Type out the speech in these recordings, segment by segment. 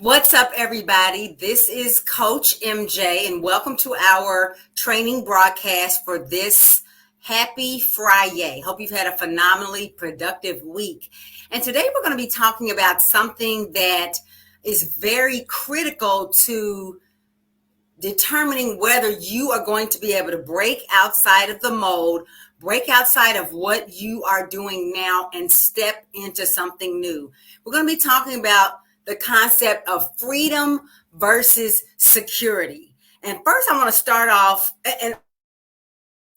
What's up, everybody? This is Coach MJ, and welcome to our training broadcast for this happy Friday. Hope you've had a phenomenally productive week. And today we're going to be talking about something that is very critical to determining whether you are going to be able to break outside of the mold, break outside of what you are doing now, and step into something new. We're going to be talking about the concept of freedom versus security. And first, I want to start off, and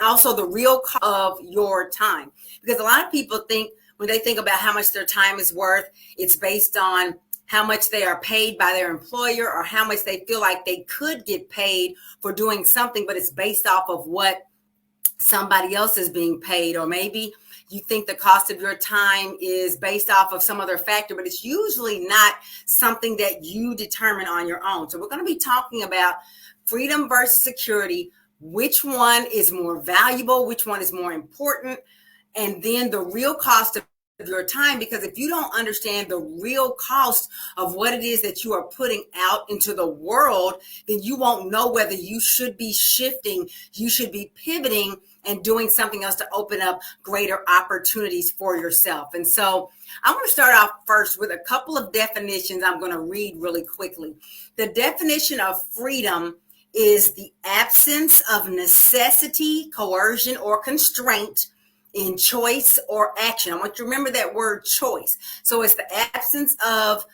also the real cost of your time, because a lot of people think when they think about how much their time is worth, it's based on how much they are paid by their employer or how much they feel like they could get paid for doing something, but it's based off of what somebody else is being paid. Or maybe you think the cost of your time is based off of some other factor, but it's usually not something that you determine on your own. So we're going to be talking about freedom versus security, which one is more valuable, which one is more important, and then the real cost of your time, because if you don't understand the real cost of what it is that you are putting out into the world, then you won't know whether you should be shifting, you should be pivoting and doing something else to open up greater opportunities for yourself. And so I'm going to start off first with a couple of definitions I'm going to read really quickly. The definition of freedom is the absence of necessity, coercion, or constraint in choice or action. I want you to remember that word choice. So it's the absence of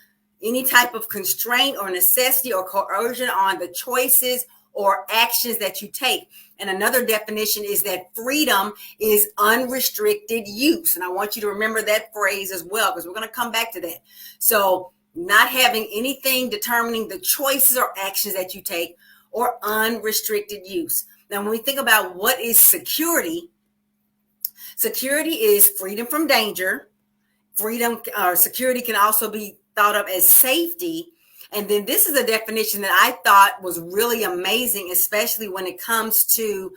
any type of constraint or necessity or coercion on the choices or actions that you take. And another definition is that freedom is unrestricted use. And I want you to remember that phrase as well, because we're going to come back to that. So not having anything determining the choices or actions that you take, or unrestricted use. Now, when we think about what is security, security is freedom from danger. Freedom or security can also be thought of as safety. And then this is a definition that I thought was really amazing, especially when it comes to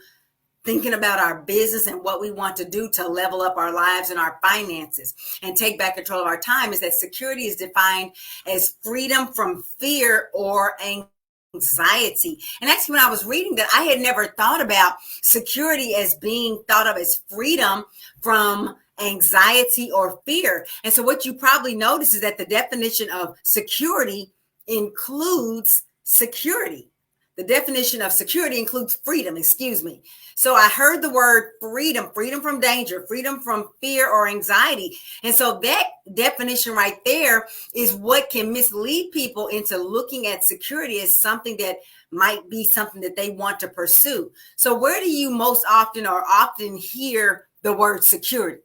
thinking about our business and what we want to do to level up our lives and our finances and take back control of our time, is that security is defined as freedom from fear or anxiety. And actually, when I was reading that, I had never thought about security as being thought of as freedom from anxiety or fear. And so what you probably notice is that the definition of security includes security. The definition of security includes freedom, excuse me. So I heard the word freedom, freedom from danger, freedom from fear or anxiety. And so that definition right there is what can mislead people into looking at security as something that might be something that they want to pursue. So where do you most often hear the word security?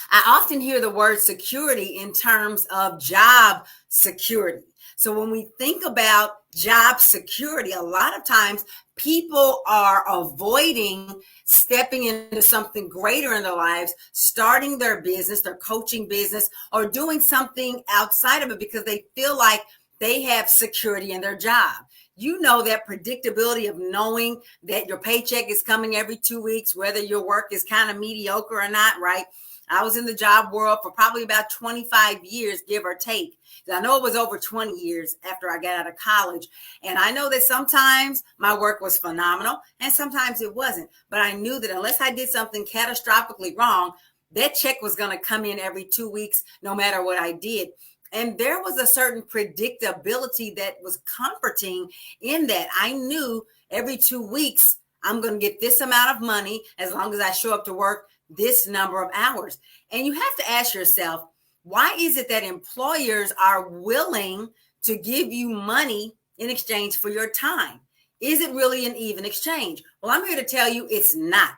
I often hear the word security in terms of job security. So when we think about job security, a lot of times people are avoiding stepping into something greater in their lives, starting their business, their coaching business, or doing something outside of it because they feel like they have security in their job. You know, that predictability of knowing that your paycheck is coming every 2 weeks, whether your work is kind of mediocre or not, right? I was in the job world for probably about 25 years, give or take. I know it was over 20 years after I got out of college. And I know that sometimes my work was phenomenal and sometimes it wasn't. But I knew that unless I did something catastrophically wrong, that check was going to come in every 2 weeks, no matter what I did. And there was a certain predictability that was comforting in that. I knew every 2 weeks, I'm going to get this amount of money as long as I show up to work this number of hours. And you have to ask yourself, why is it that employers are willing to give you money in exchange for your time? Is it really an even exchange? Well, I'm here to tell you it's not.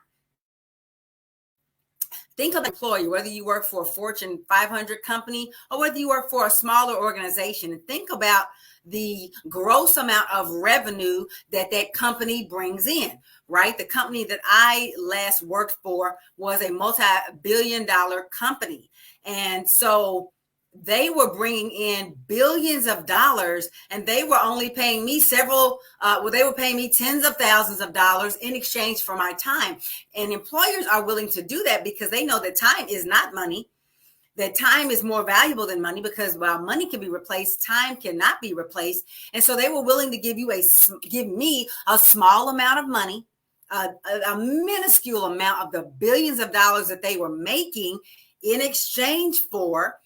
Think of an employer, whether you work for a Fortune 500 company or whether you work for a smaller organization, and think about the gross amount of revenue that that company brings in, right? The company that I last worked for was a multi-billion-dollar company. And so they were bringing in billions of dollars, and they were only paying me they were paying me tens of thousands of dollars in exchange for my time. And employers are willing to do that because they know that time is not money. that time is more valuable than money, because while money can be replaced, time cannot be replaced. And so they were willing to give me a small amount of money, a minuscule amount of the billions of dollars that they were making, in exchange for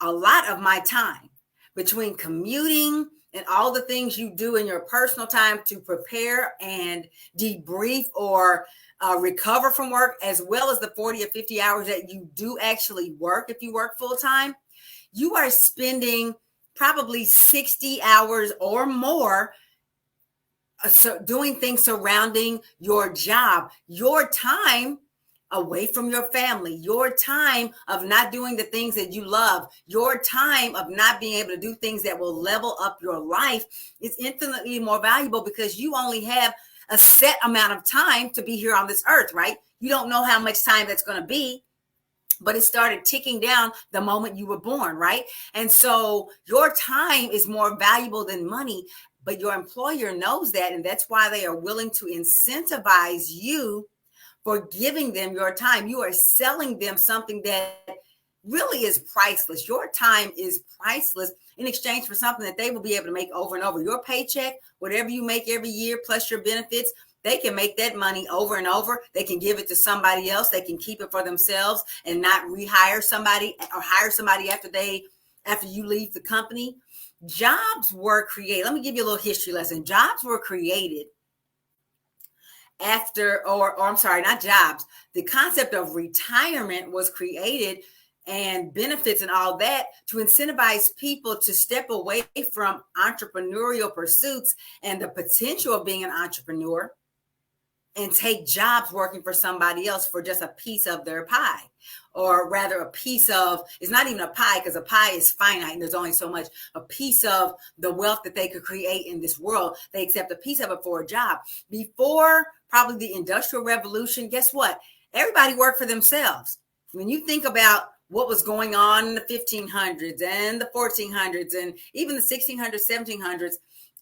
a lot of my time, between commuting and all the things you do in your personal time to prepare and debrief or recover from work, as well as the 40 or 50 hours that you do actually work. If you work full time, you are spending probably 60 hours or more doing things surrounding your job, your time away from your family, your time of not doing the things that you love, your time of not being able to do things that will level up your life is infinitely more valuable, because you only have a set amount of time to be here on this earth, right? You don't know how much time that's going to be, but it started ticking down the moment you were born, right? And so your time is more valuable than money, but your employer knows that, and that's why they are willing to incentivize you for giving them your time. You are selling them something that really is priceless. Your time is priceless in exchange for something that they will be able to make over and over. Your paycheck, whatever you make every year, plus your benefits, they can make that money over and over. They can give it to somebody else. They can keep it for themselves and not rehire somebody or hire somebody after you leave the company. Jobs were created. Let me give you a little history lesson. Jobs were created I'm sorry, not jobs. The concept of retirement was created, and benefits and all that, to incentivize people to step away from entrepreneurial pursuits and the potential of being an entrepreneur, and take jobs working for somebody else for just a piece of their pie, or rather a piece of, it's not even a pie, because a pie is finite and there's only so much, a piece of the wealth that they could create in this world. They accept a piece of it for a job. Before probably the Industrial Revolution, guess what? Everybody worked for themselves. When you think about what was going on in the 1500s and the 1400s and even the 1600s, 1700s,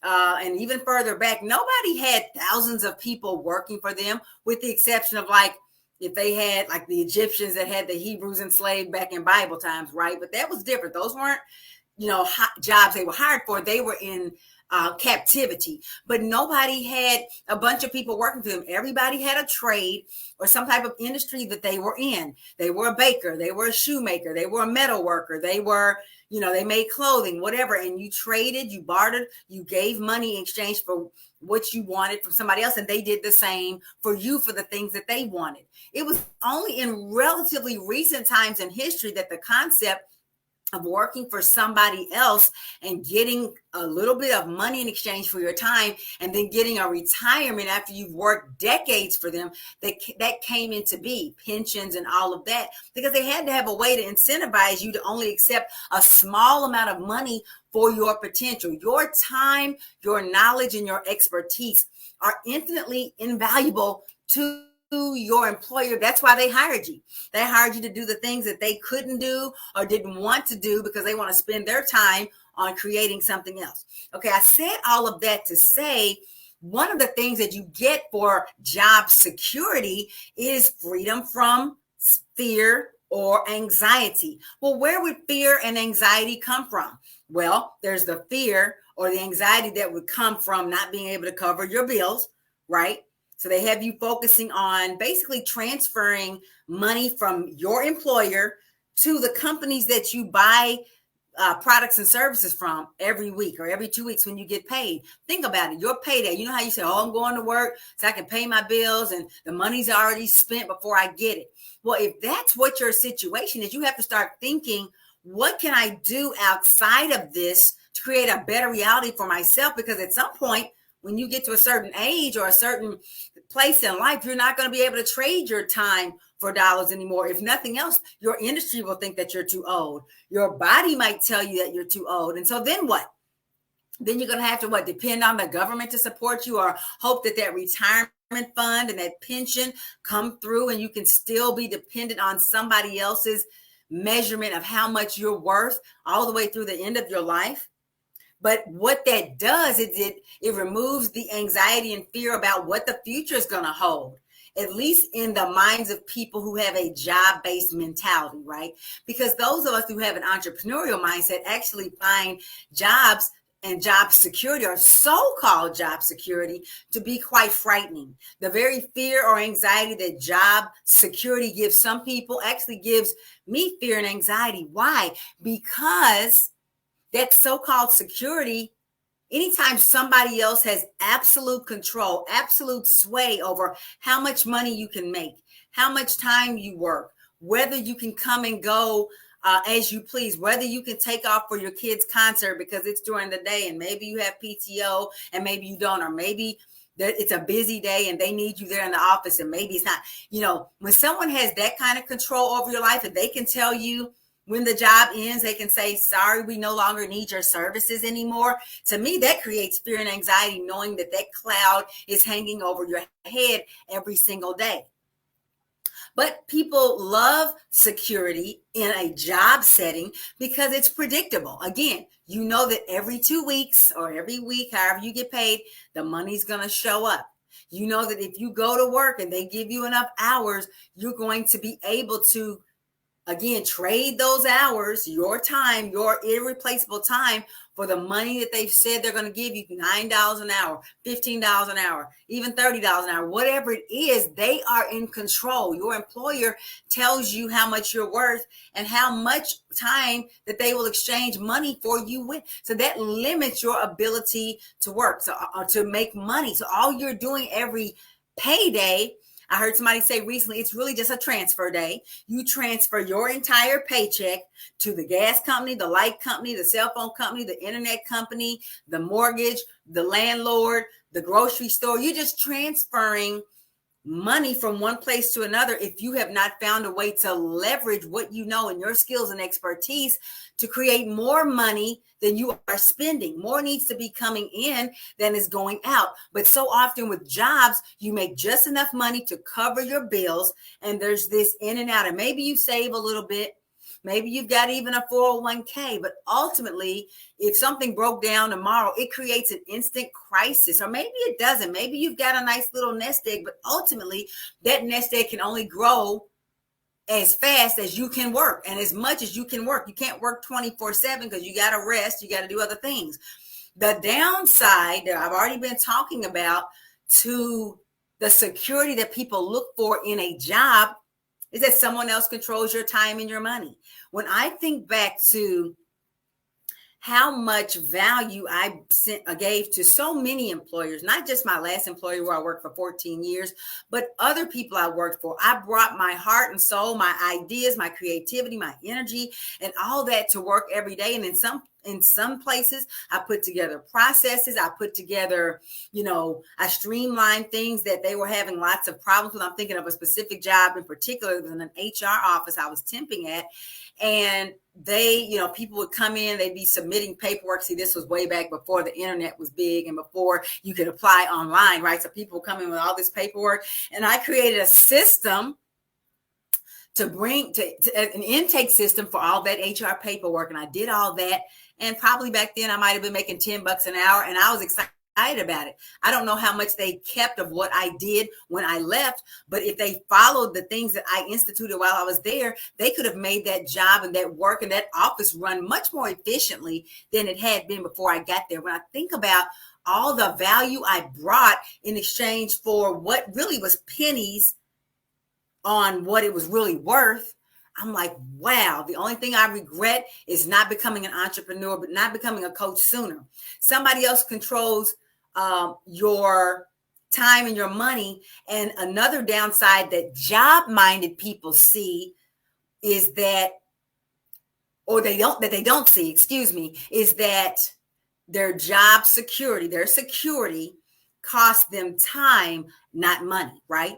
and even further back, nobody had thousands of people working for them, with the exception of, like, if they had, like, the Egyptians that had the Hebrews enslaved back in Bible times, right? But that was different. Those weren't, jobs they were hired for. They were in captivity, but nobody had a bunch of people working for them. Everybody had a trade or some type of industry that they were in. They were a baker, they were a shoemaker, they were a metal worker, they were, they made clothing, whatever. And you traded, you bartered, you gave money in exchange for what you wanted from somebody else. And they did the same for you for the things that they wanted. It was only in relatively recent times in history that the concept of working for somebody else and getting a little bit of money in exchange for your time, and then getting a retirement after you've worked decades for them, that came into be, pensions and all of that, because they had to have a way to incentivize you to only accept a small amount of money for your potential. Your time, your knowledge, and your expertise are infinitely invaluable to your employer. That's why they hired you. They hired you to do the things that they couldn't do or didn't want to do, because they want to spend their time on creating something else. Okay, I said all of that to say, one of the things that you get for job security is freedom from fear or anxiety. Well, where would fear and anxiety come from? Well, there's the fear or the anxiety that would come from not being able to cover your bills, right? So they have you focusing on basically transferring money from your employer to the companies that you buy products and services from every week or every 2 weeks when you get paid. Think about it. Your payday. You know how you say, oh, I'm going to work so I can pay my bills and the money's already spent before I get it. Well, if that's what your situation is, you have to start thinking, what can I do outside of this to create a better reality for myself? Because at some point, when you get to a certain age or a certain place in life, you're not going to be able to trade your time for dollars anymore. If nothing else, your industry will think that you're too old. Your body might tell you that you're too old. And so then what? Then you're going to have to depend on the government to support you, or hope that retirement fund and that pension come through, and you can still be dependent on somebody else's measurement of how much you're worth all the way through the end of your life. But what that does is it removes the anxiety and fear about what the future is going to hold. at least in the minds of people who have a job-based mentality, right? Because those of us who have an entrepreneurial mindset actually find jobs and job security, or so-called job security, to be quite frightening. The very fear or anxiety that job security gives some people actually gives me fear and anxiety. Why? Because that so-called security, anytime somebody else has absolute control, absolute sway over how much money you can make, how much time you work, whether you can come and go as you please, whether you can take off for your kid's concert because it's during the day and maybe you have PTO and maybe you don't, or maybe it's a busy day and they need you there in the office and maybe it's not. When someone has that kind of control over your life and they can tell you when the job ends, they can say, sorry, we no longer need your services anymore. To me, that creates fear and anxiety, knowing that cloud is hanging over your head every single day. But people love security in a job setting because it's predictable. Again, you know that every 2 weeks or every week, however you get paid, the money's going to show up. You know that if you go to work and they give you enough hours, you're going to be able to, again, trade those hours, your time, your irreplaceable time, for the money that they've said they're going to give you, $9 an hour, $15 an hour, even $30 an hour, whatever it is, they are in control. Your employer tells you how much you're worth and how much time that they will exchange money for you with. So that limits your ability to work, or to make money. So all you're doing every payday, I heard somebody say recently, it's really just a transfer day. You transfer your entire paycheck to the gas company, the light company, the cell phone company, the internet company, the mortgage, the landlord, the grocery store. You're just transferring money from one place to another if you have not found a way to leverage what you know and your skills and expertise to create more money than you are spending. More needs to be coming in than is going out. But so often with jobs, you make just enough money to cover your bills, and there's this in and out. And maybe you save a little bit. Maybe you've got even a 401k, but ultimately, if something broke down tomorrow, it creates an instant crisis. Or maybe it doesn't. Maybe you've got a nice little nest egg, but ultimately that nest egg can only grow as fast as you can work and as much as you can work. You can't work 24/7 because you got to rest. You got to do other things. The downside that I've already been talking about to the security that people look for in a job is that someone else controls your time and your money. When I think back to how much value I gave to so many employers, not just my last employer where I worked for 14 years, but other people I worked for. I brought my heart and soul, my ideas, my creativity, my energy, and all that to work every day. And in some places, I put together processes. I put together, I streamlined things that they were having lots of problems with. I'm thinking of a specific job in particular in an HR office I was temping at. And they, people would come in, they'd be submitting paperwork. See, this was way back before the internet was big and before you could apply online, right? So people come in with all this paperwork. And I created a system to bring to an intake system for all that HR paperwork. And I did all that. And probably back then I might have been making $10 an hour, and I was excited about it. I don't know how much they kept of what I did when I left, but if they followed the things that I instituted while I was there, they could have made that job and that work and that office run much more efficiently than it had been before I got there. When I think about all the value I brought in exchange for what really was pennies on what it was really worth, I'm like, wow, the only thing I regret is not becoming an entrepreneur, but not becoming a coach sooner. Somebody else controls your time and your money. And another downside that job-minded people see is that, or they don't see, is that their job security, their security costs them time, not money, right?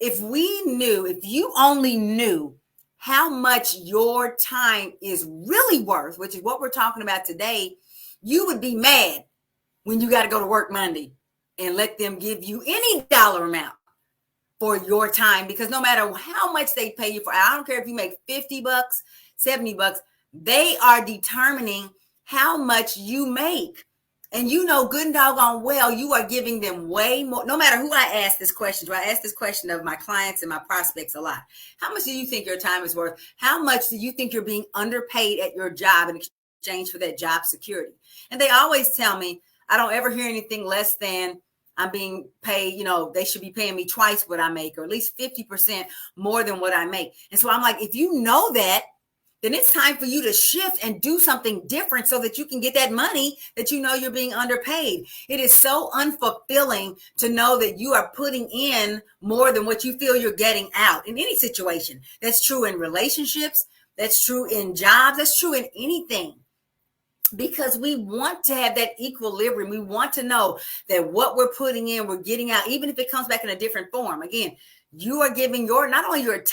If you only knew how much your time is really worth, which is what we're talking about today, you would be mad when you got to go to work Monday and let them give you any dollar amount for your time, because no matter how much they pay you for, I don't care if you make $50, $70, they are determining how much you make. And you know good and doggone well you are giving them way more. No matter who I ask this question to, I ask this question of my clients and my prospects a lot. How much do you think your time is worth? How much do you think you're being underpaid at your job in exchange for that job security? And they always tell me, I don't ever hear anything less than I'm being paid, they should be paying me twice what I make, or at least 50% more than what I make. And so I'm like, if you know that, then it's time for you to shift and do something different so that you can get that money that you know you're being underpaid. It is so unfulfilling to know that you are putting in more than what you feel you're getting out in any situation. That's true in relationships. That's true in jobs. That's true in anything. Because we want to have that equilibrium. We want to know that what we're putting in, we're getting out, even if it comes back in a different form. Again, you are giving not only your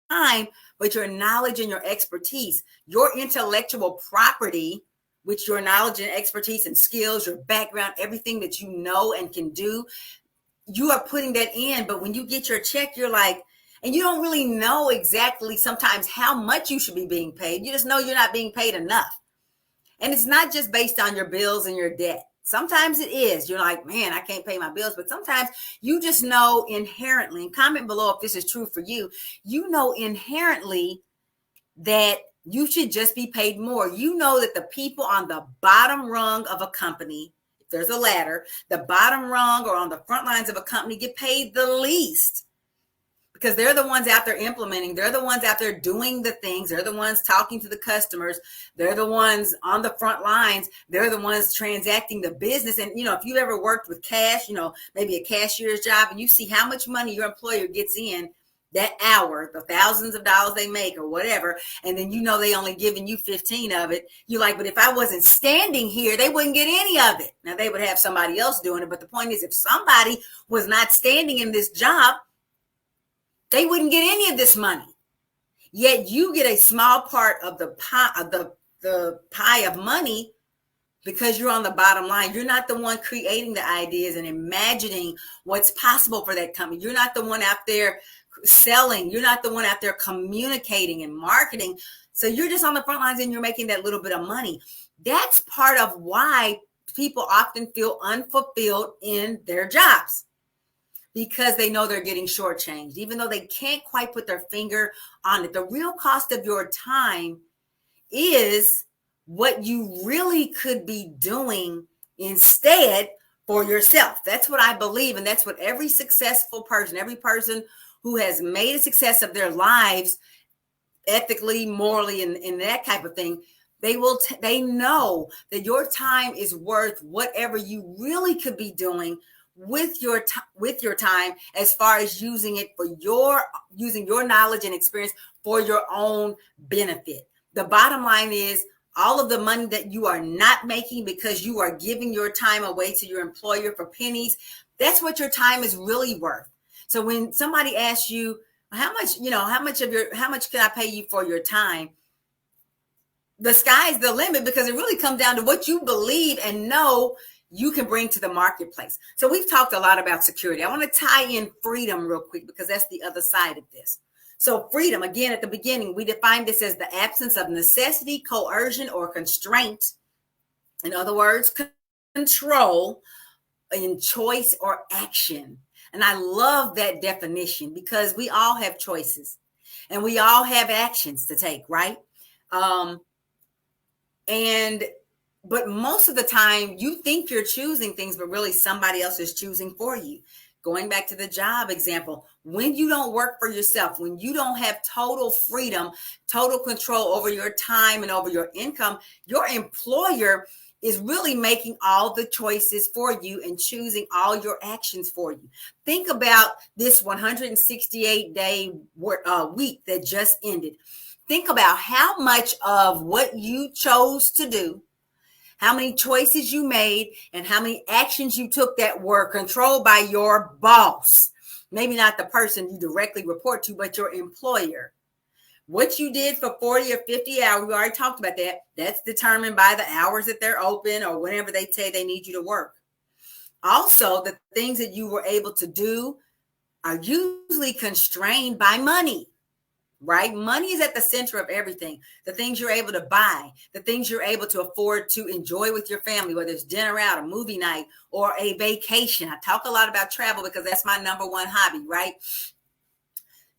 time, but your knowledge and your expertise, your intellectual property, which your knowledge and expertise and skills, your background, everything that you know and can do, you are putting that in. But when you get your check, you're like, and you don't really know exactly sometimes how much you should be being paid. You just know you're not being paid enough. And it's not just based on your bills and your debt. Sometimes it is. You're like, man, I can't pay my bills. But sometimes you just know inherently, and comment below if this is true for you, you know inherently that you should just be paid more. You know that the people on the bottom rung of a company, if there's a ladder, the bottom rung or on the front lines of a company get paid the least. Because they're the ones out there implementing. They're the ones out there doing the things. They're the ones talking to the customers. They're the ones on the front lines. They're the ones transacting the business. And, if you've ever worked with cash, maybe a cashier's job, and you see how much money your employer gets in that hour, the thousands of dollars they make or whatever, and then they only giving you 15 of it. You're like, but if I wasn't standing here, they wouldn't get any of it. Now, they would have somebody else doing it. But the point is, if somebody was not standing in this job, they wouldn't get any of this money. Yet you get a small part of the pie of money because you're on the bottom line. You're not the one creating the ideas and imagining what's possible for that company. You're not the one out there selling. You're not the one out there communicating and marketing. So you're just on the front lines and you're making that little bit of money. That's part of why people often feel unfulfilled in their jobs. Because they know they're getting shortchanged, even though they can't quite put their finger on it. The real cost of your time is what you really could be doing instead for yourself. That's what I believe. And that's what every successful person, every person who has made a success of their lives, ethically, morally, and that type of thing, they know that your time is worth whatever you really could be doing with your time, as far as using it for using your knowledge and experience for your own benefit. The bottom line is all of the money that you are not making because you are giving your time away to your employer for pennies, that's what your time is really worth. So when somebody asks you, how much can I pay you for your time? The sky's the limit, because it really comes down to what you believe and know you can bring to the marketplace. So we've talked a lot about security. I want to tie in freedom real quick, because that's the other side of this. So freedom, again, at the beginning, we defined this as the absence of necessity, coercion, or constraint. In other words, control in choice or action. And I love that definition, because we all have choices and we all have actions to take, right? But most of the time you think you're choosing things, but really somebody else is choosing for you. Going back to the job example, when you don't work for yourself, when you don't have total freedom, total control over your time and over your income, your employer is really making all the choices for you and choosing all your actions for you. Think about this 168-day week that just ended. Think about how much of what you chose to do, how many choices you made, and how many actions you took that were controlled by your boss. Maybe not the person you directly report to, but your employer. What you did for 40 or 50 hours, we already talked about that. That's determined by the hours that they're open or whenever they say they need you to work. Also, the things that you were able to do are usually constrained by money. right? Money is at the center of everything. The things you're able to buy, the things you're able to afford to enjoy with your family, whether it's dinner out, a movie night, or a vacation. I talk a lot about travel because that's my number one hobby, right?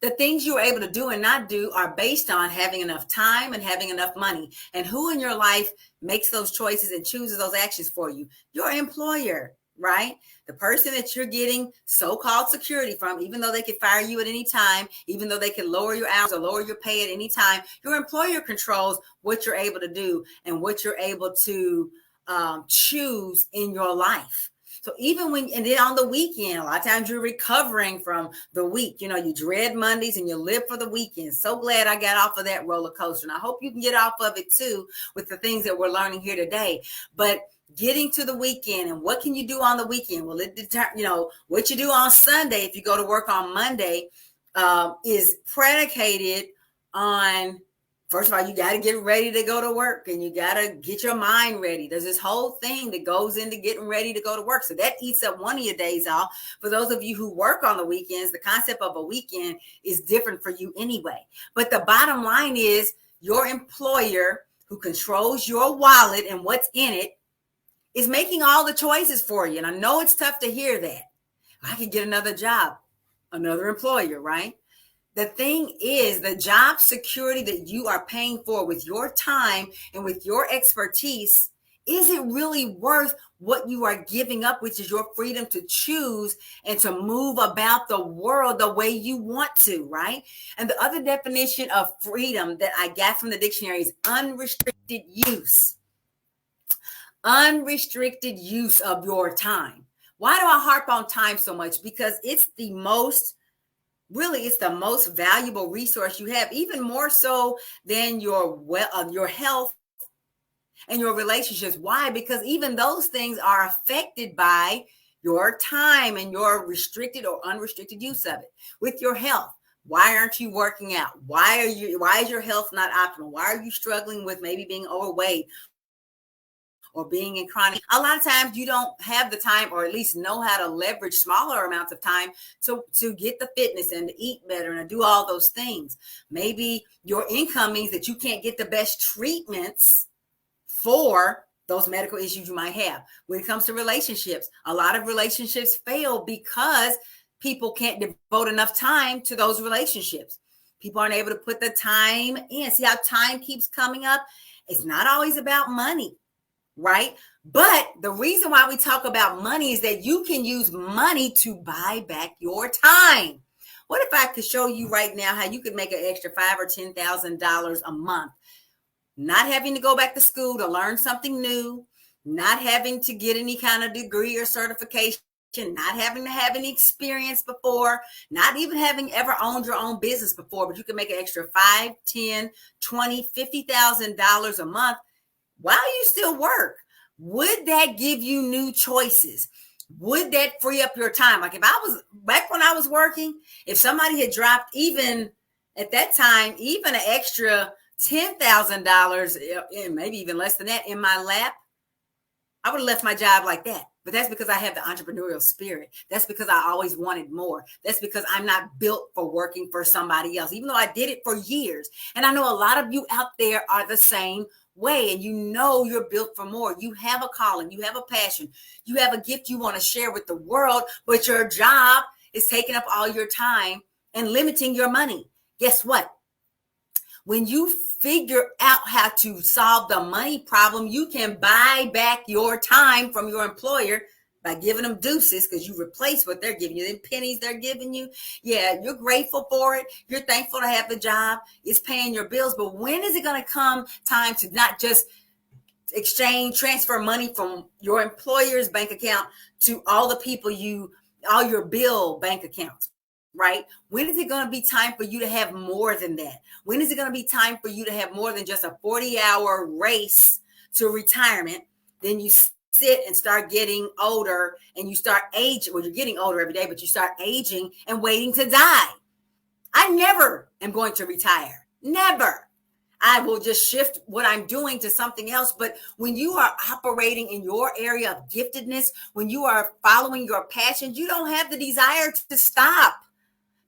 The things you're able to do and not do are based on having enough time and having enough money. And who in your life makes those choices and chooses those actions for you? Your employer, right? The person that you're getting so-called security from, even though they could fire you at any time, even though they can lower your hours or lower your pay at any time, your employer controls what you're able to do and what you're able to choose in your life. So even when, and then on the weekend, a lot of times you're recovering from the week. You dread Mondays and you live for the weekend. So glad I got off of that roller coaster. And I hope you can get off of it too with the things that we're learning here today. But getting to the weekend, and what can you do on the weekend? Well, what you do on Sunday, if you go to work on Monday, is predicated on, first of all, you got to get ready to go to work, and you got to get your mind ready. There's this whole thing that goes into getting ready to go to work. So that eats up one of your days off. For those of you who work on the weekends, the concept of a weekend is different for you anyway. But the bottom line is your employer, who controls your wallet and what's in it, is making all the choices for you. And I know it's tough to hear that. I could get another job, another employer, right? The thing is, the job security that you are paying for with your time and with your expertise, is it really worth what you are giving up, which is your freedom to choose and to move about the world the way you want to, right? And the other definition of freedom that I got from the dictionary is unrestricted use. Unrestricted use of your time. Why do I harp on time so much? Because it's the most valuable resource you have, even more so than your health and your relationships. Why? Because even those things are affected by your time and your restricted or unrestricted use of it. With your health, why aren't you working out? Why is your health not optimal? Why are you struggling with maybe being overweight or being in chronic? A lot of times you don't have the time, or at least know how to leverage smaller amounts of time to get the fitness and to eat better and to do all those things. Maybe your income means that you can't get the best treatments for those medical issues you might have. When it comes to relationships, a lot of relationships fail because people can't devote enough time to those relationships. People aren't able to put the time in. See how time keeps coming up? It's not always about money, right? But the reason why we talk about money is that you can use money to buy back your time. What if I could show you right now how you could make an extra $5,000 or $10,000 a month, not having to go back to school to learn something new, not having to get any kind of degree or certification, not having to have any experience before, not even having ever owned your own business before, but you can make an extra $5,000, $10,000, $20,000, $50,000 a month while you still work. Would that give you new choices? Would that free up your time? Like if I was back when I was working, if somebody had dropped even at that time, even an extra $10,000 and maybe even less than that in my lap, I would have left my job like that. But that's because I have the entrepreneurial spirit. That's because I always wanted more. That's because I'm not built for working for somebody else, even though I did it for years. And I know a lot of you out there are the same way, and you're built for more. You have a calling, you have a passion, you have a gift you want to share with the world, but your job is taking up all your time and limiting your money. Guess what? When you figure out how to solve the money problem, you can buy back your time from your employer by giving them deuces, because you replace what they're giving you, them pennies they're giving you. Yeah, you're grateful for it. You're thankful to have the job. It's paying your bills. But when is it going to come time to not just transfer money from your employer's bank account to all your bill bank accounts? Right? When is it going to be time for you to have more than that? When is it going to be time for you to have more than just a 40-hour race to retirement? Then you sit and start getting older, and you start aging. Well, you're getting older every day, but you start aging and waiting to die. I never am going to retire. Never. I will just shift what I'm doing to something else. But when you are operating in your area of giftedness, when you are following your passions, you don't have the desire to stop.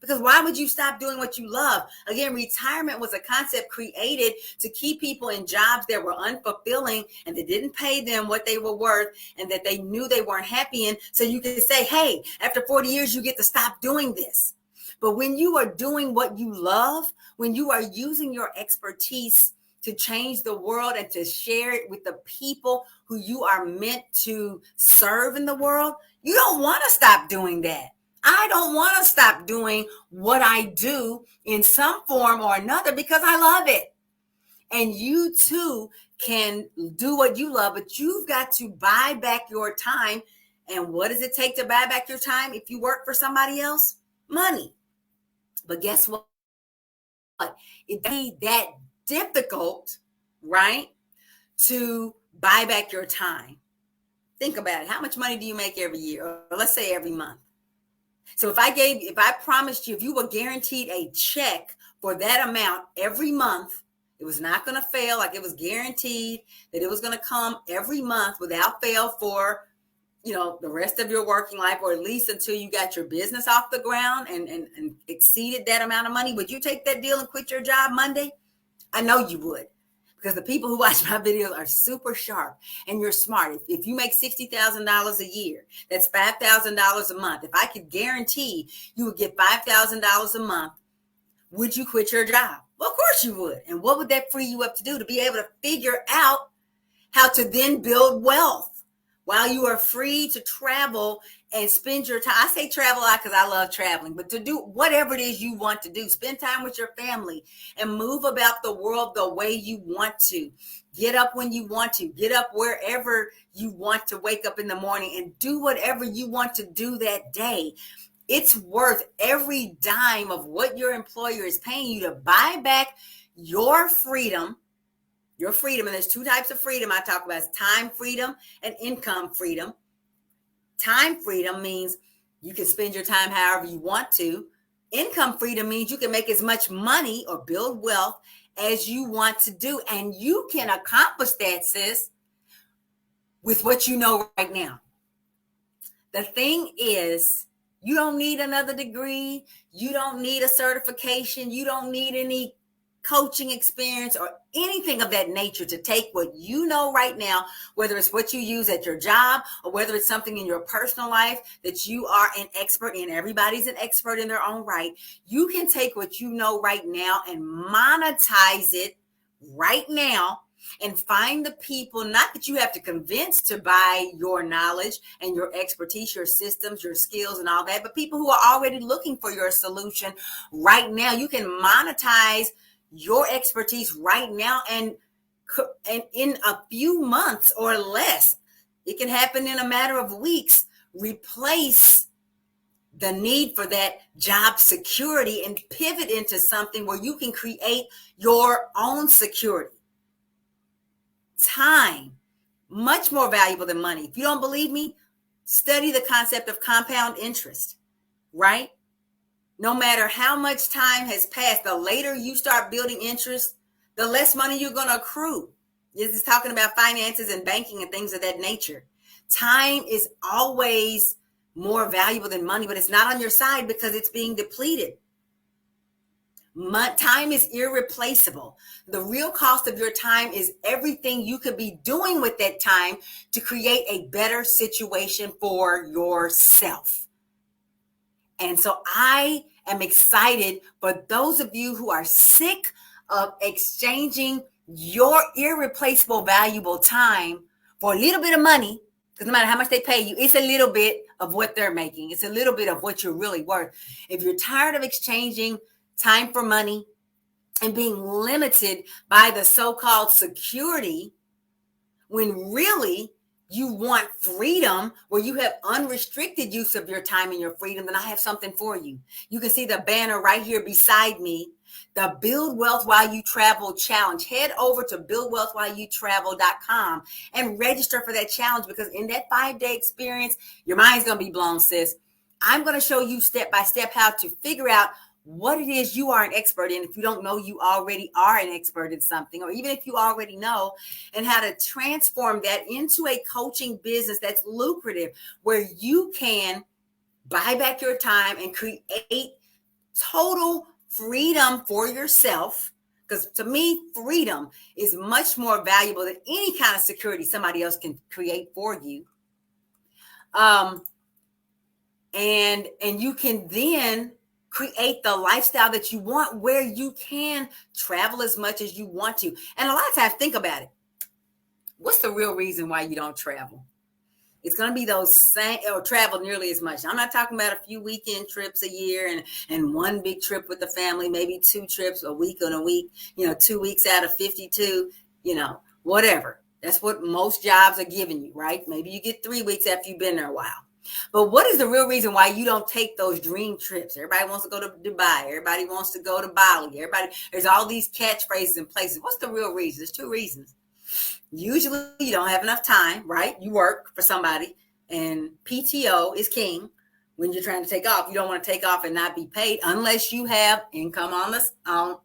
Because why would you stop doing what you love? Again, retirement was a concept created to keep people in jobs that were unfulfilling and that didn't pay them what they were worth and that they knew they weren't happy in. So you can say, hey, after 40 years, you get to stop doing this. But when you are doing what you love, when you are using your expertise to change the world and to share it with the people who you are meant to serve in the world, you don't want to stop doing that. I don't want to stop doing what I do in some form or another because I love it. And you too can do what you love, but you've got to buy back your time. And what does it take to buy back your time if you work for somebody else? Money. But guess what? It's that difficult, right, to buy back your time. Think about it. How much money do you make every year? Or let's say every month. So if I promised you, if you were guaranteed a check for that amount every month, it was not going to fail. Like it was guaranteed that it was going to come every month without fail for, the rest of your working life, or at least until you got your business off the ground and exceeded that amount of money. Would you take that deal and quit your job Monday? I know you would. Because the people who watch my videos are super sharp and you're smart. If you make $60,000 a year, that's $5,000 a month. If I could guarantee you would get $5,000 a month, would you quit your job? Well, of course you would. And what would that free you up to do? To be able to figure out how to then build wealth while you are free to travel and spend your time. I say travel a lot because I love traveling, but to do whatever it is you want to do, spend time with your family and move about the world the way you want to. Get up when you want to. Get up wherever you want to wake up in the morning and do whatever you want to do that day. It's worth every dime of what your employer is paying you to buy back your freedom. Your freedom, and there's two types of freedom I talk about: is time freedom and income freedom. Time freedom means you can spend your time however you want to. Income freedom means you can make as much money or build wealth as you want to do. And you can accomplish that, sis, with what you know right now. The thing is, you don't need another degree. You don't need a certification. You don't need any coaching experience or anything of that nature to take what you know right now, whether it's what you use at your job or whether it's something in your personal life that you are an expert in. Everybody's an expert in their own right. You can take what you know right now and monetize it right now and find the people, not that you have to convince to buy your knowledge and your expertise, your systems, your skills and all that, but people who are already looking for your solution right now. You can monetize your expertise right now, and in a few months or less, it can happen in a matter of weeks, replace the need for that job security and pivot into something where you can create your own security. Time, much more valuable than money. If you don't believe me, study the concept of compound interest, right? No matter how much time has passed, the later you start building interest, the less money you're going to accrue. This is talking about finances and banking and things of that nature. Time is always more valuable than money, but it's not on your side because it's being depleted. Time is irreplaceable. The real cost of your time is everything you could be doing with that time to create a better situation for yourself. And so I am excited for those of you who are sick of exchanging your irreplaceable, valuable time for a little bit of money, because no matter how much they pay you, it's a little bit of what they're making. It's a little bit of what you're really worth. If you're tired of exchanging time for money and being limited by the so-called security, when really you want freedom where you have unrestricted use of your time and your freedom, then I have something for you. You can see the banner right here beside me, the Build Wealth While You Travel Challenge. Head over to buildwealthwhileyoutravel.com and register for that challenge, because in that 5-day experience, your mind's going to be blown, sis. I'm going to show you step by step how to figure out what it is you are an expert in. If you don't know, you already are an expert in something, or even if you already know, and how to transform that into a coaching business that's lucrative, where you can buy back your time and create total freedom for yourself. Because to me, freedom is much more valuable than any kind of security somebody else can create for you. And you can then create the lifestyle that you want, where you can travel as much as you want to. And a lot of times, think about it. What's the real reason why you don't travel? It's going to be those same, or travel nearly as much. I'm not talking about a few weekend trips a year and one big trip with the family, maybe 2 trips a week on a week, 2 weeks out of 52, whatever. That's what most jobs are giving you, right? Maybe you get 3 weeks after you've been there a while. But what is the real reason why you don't take those dream trips? Everybody wants to go to Dubai. Everybody wants to go to Bali. There's all these catchphrases and places. What's the real reason? There's 2 reasons. Usually you don't have enough time, right? You work for somebody, and PTO is king when you're trying to take off. You don't want to take off and not be paid unless you have income on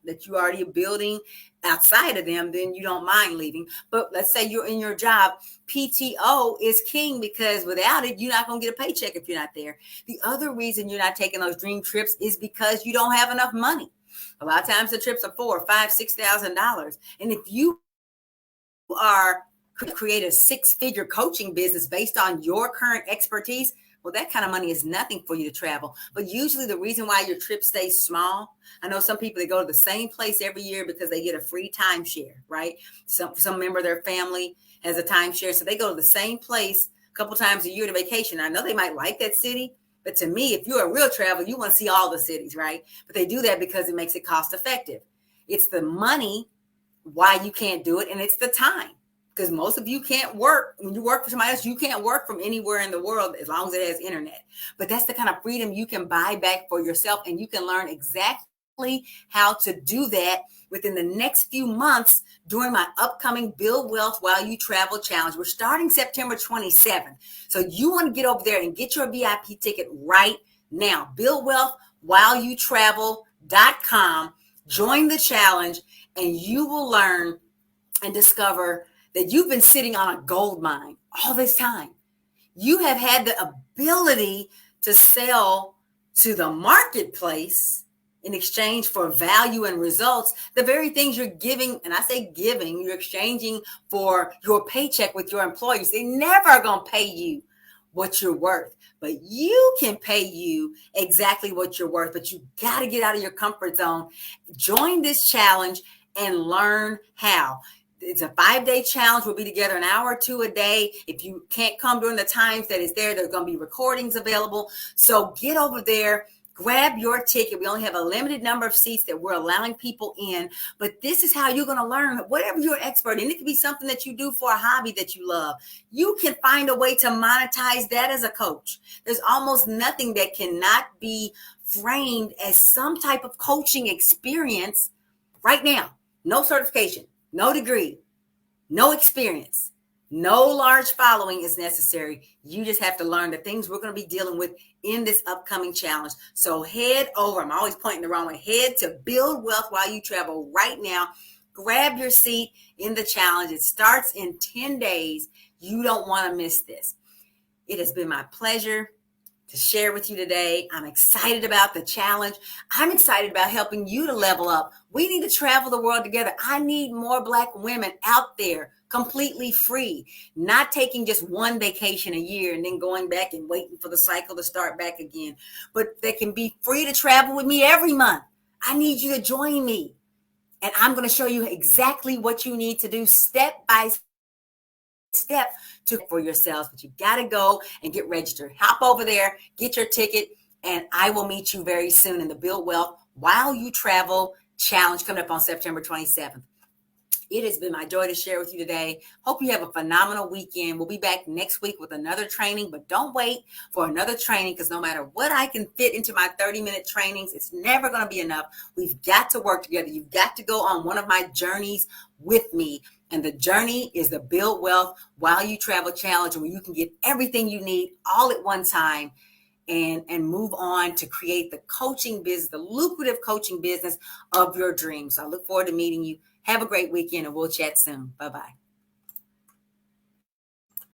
that you already are building outside of them, then you don't mind leaving. But let's say you're in your job, PTO is king, because without it, you're not going to get a paycheck if you're not there. The other reason you're not taking those dream trips is because you don't have enough money. A lot of times the trips are $4,000, $5,000, $6,000. And if you are create a 6-figure coaching business based on your current expertise, well, that kind of money is nothing for you to travel. But usually the reason why your trip stays small, I know some people, they go to the same place every year because they get a free timeshare, right? Some member of their family has a timeshare, so they go to the same place a couple times a year to vacation. I know they might like that city, but to me, if you're a real traveler, you want to see all the cities, right? But they do that because it makes it cost effective. It's the money why you can't do it, and it's the time. Because most of you can't work. When you work for somebody else, you can't work from anywhere in the world as long as it has internet. But that's the kind of freedom you can buy back for yourself, and you can learn exactly how to do that within the next few months during my upcoming Build Wealth While You Travel Challenge. We're starting September 27th. So you want to get over there and get your VIP ticket right now. BuildWealthWhileYouTravel.com. Join the challenge, and you will learn and discover that you've been sitting on a gold mine all this time. You have had the ability to sell to the marketplace in exchange for value and results, the very things you're giving, and I say giving, you're exchanging for your paycheck with your employers. They never are going to pay you what you're worth, but you can pay you exactly what you're worth. But you got to get out of your comfort zone. Join this challenge and learn how. It's a 5-day challenge. We'll be together an hour or 2 a day. If you can't come during the times that is there's going to be recordings available. So get over there, grab your ticket. We only have a limited number of seats that we're allowing people in, but this is how you're going to learn whatever you're expert in. It could be something that you do for a hobby that you love. You can find a way to monetize that as a coach. There's almost nothing that cannot be framed as some type of coaching experience right now. No certification. No degree, no experience, no large following is necessary. You just have to learn the things we're going to be dealing with in this upcoming challenge. So head over, I'm always pointing the wrong way, head to Build Wealth While You Travel right now. Grab your seat in the challenge. It starts in 10 days. You don't want to miss this. It has been my pleasure to share with you today. I'm excited about the challenge. I'm excited about helping you to level up. We need to travel the world together. I need more Black women out there completely free, not taking just one vacation a year and then going back and waiting for the cycle to start back again, but they can be free to travel with me every month. I need you to join me, and I'm going to show you exactly what you need to do step by step for yourselves. But you got to go and get registered. Hop over there, get your ticket, and I will meet you very soon in the Build Wealth While You Travel Challenge coming up on September 27th. It has been my joy to share with you today. Hope you have a phenomenal weekend. We'll be back next week with another training, but don't wait for another training, because no matter what I can fit into my 30-minute trainings, it's never going to be enough. We've got to work together. You've got to go on one of my journeys with me. And the journey is the Build Wealth While You Travel Challenge, where you can get everything you need all at one time and move on to create the coaching business, the lucrative coaching business of your dreams. So I look forward to meeting you. Have a great weekend, and we'll chat soon. Bye-bye.